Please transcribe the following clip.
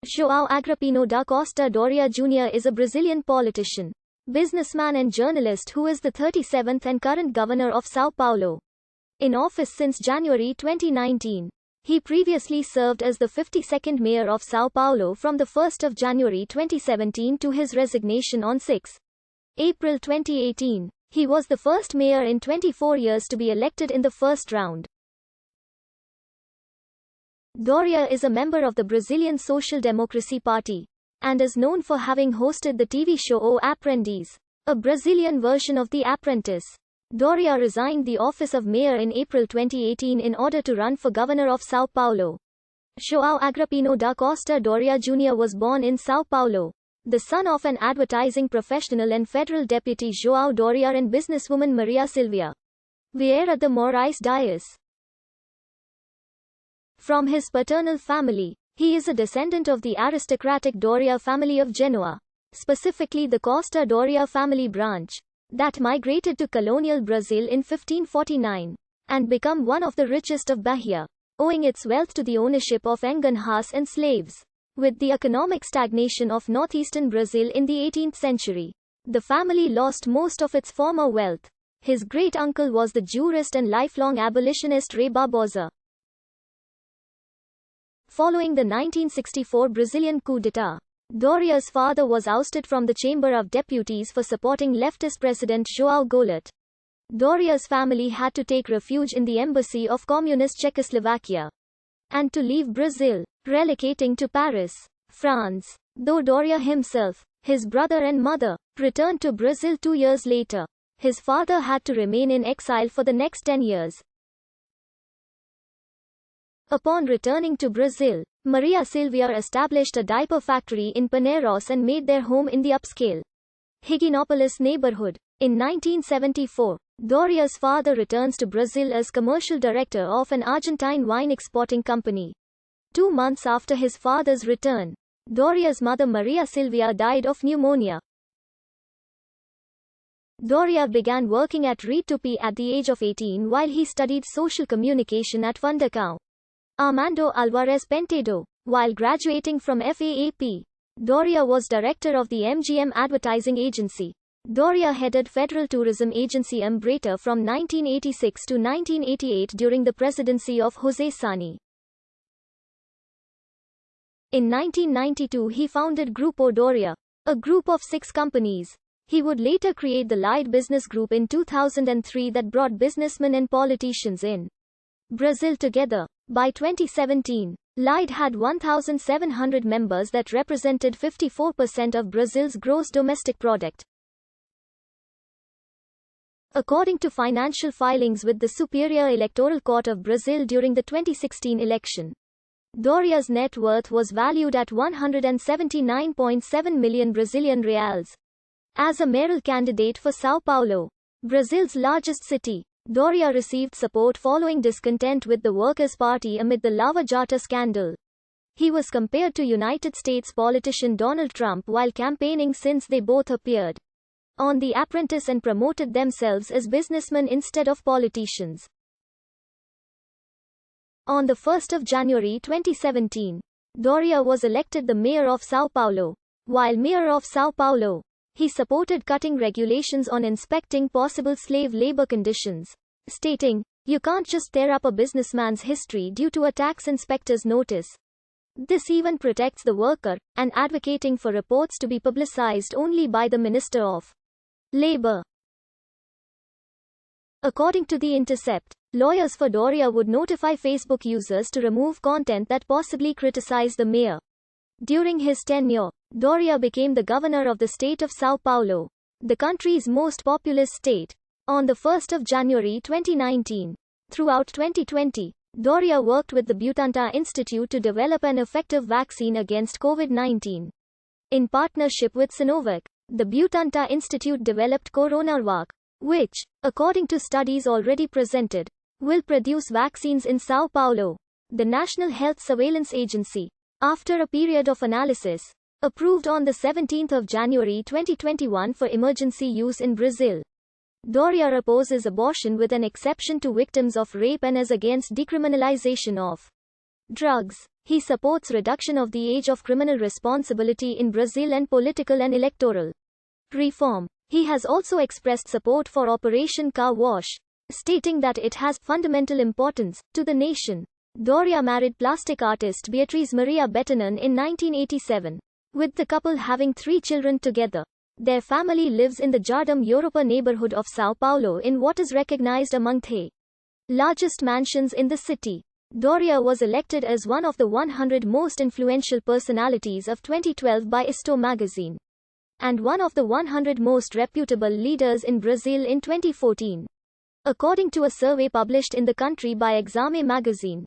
João Agrippino da Costa Doria Jr. is a Brazilian politician, businessman and journalist who is the 37th and current governor of São Paulo. In office since January 2019. He previously served as the 52nd mayor of São Paulo from the 1st of January 2017 to his resignation on 6 April 2018. He was the first mayor in 24 years to be elected in the first round. Doria is a member of the Brazilian Social Democracy Party, and is known for having hosted the TV show O Aprendiz, a Brazilian version of The Apprentice. Doria resigned the office of mayor in April 2018 in order to run for governor of São Paulo. João Agrippino da Costa Doria Jr. was born in São Paulo, the son of an advertising professional and federal deputy João Doria and businesswoman Maria Silvia Vieira de Moraes Dias. From his paternal family, he is a descendant of the aristocratic Doria family of Genoa, specifically the Costa Doria family branch, that migrated to colonial Brazil in 1549, and become one of the richest of Bahia, owing its wealth to the ownership of engunhas and slaves. With the economic stagnation of northeastern Brazil in the 18th century, the family lost most of its former wealth. His great-uncle was the jurist and lifelong abolitionist Rei Barbosa. Following the 1964 Brazilian coup d'état, Doria's father was ousted from the Chamber of Deputies for supporting leftist President João Goulart. Doria's family had to take refuge in the embassy of communist Czechoslovakia, and to leave Brazil, relocating to Paris, France. Though Doria himself, his brother and mother, returned to Brazil 2 years later, his father had to remain in exile for the next 10 years. Upon returning to Brazil, Maria Silvia established a diaper factory in Pinheiros and made their home in the upscale Higienópolis neighborhood. In 1974, Doria's father returns to Brazil as commercial director of an Argentine wine exporting company. 2 months after his father's return, Doria's mother Maria Silvia died of pneumonia. Doria began working at Retupi at the age of 18 while he studied social communication at Fundação Armando Alvarez Pentedo. While graduating from FAAP, Doria was director of the MGM advertising agency. Doria headed Federal Tourism Agency Embraer from 1986 to 1988 during the presidency of José Sani. In 1992 he founded Grupo Doria, a group of 6 companies. He would later create the Lied Business Group in 2003 that brought businessmen and politicians in Brazil together. By 2017, Lied had 1,700 members that represented 54% of Brazil's gross domestic product. According to financial filings with the Superior Electoral Court of Brazil during the 2016 election, Doria's net worth was valued at 179.7 million Brazilian reals. As a mayoral candidate for São Paulo, Brazil's largest city, Doria received support following discontent with the Workers' Party amid the Lava Jato scandal. He was compared to United States politician Donald Trump while campaigning since they both appeared on The Apprentice and promoted themselves as businessmen instead of politicians. On the 1st of January 2017, Doria was elected the mayor of São Paulo. While mayor of São Paulo, he supported cutting regulations on inspecting possible slave labor conditions, stating, "You can't just tear up a businessman's history due to a tax inspector's notice. This even protects the worker," and advocating for reports to be publicized only by the Minister of Labor. According to The Intercept, lawyers for Doria would notify Facebook users to remove content that possibly criticized the mayor. During his tenure, Doria became the governor of the state of São Paulo, the country's most populous state, on the 1st of January 2019. Throughout 2020, Doria worked with the Butantan Institute to develop an effective vaccine against COVID-19. In partnership with Sinovac, the Butantan Institute developed Coronavac, which, according to studies already presented, will produce vaccines in São Paulo. The National Health Surveillance Agency, after a period of analysis, approved on the 17th of January 2021 for emergency use in Brazil. Doria opposes abortion with an exception to victims of rape and is against decriminalization of drugs. He supports reduction of the age of criminal responsibility in Brazil and political and electoral reform. He has also expressed support for Operation Car Wash, stating that it has fundamental importance to the nation. Doria married plastic artist Beatriz Maria Bettanan in 1987, with the couple having 3 children together. Their family lives in the Jardim Europa neighborhood of São Paulo in what is recognized among the largest mansions in the city. Doria was elected as one of the 100 most influential personalities of 2012 by Isto magazine, and one of the 100 most reputable leaders in Brazil in 2014, according to a survey published in the country by Exame magazine.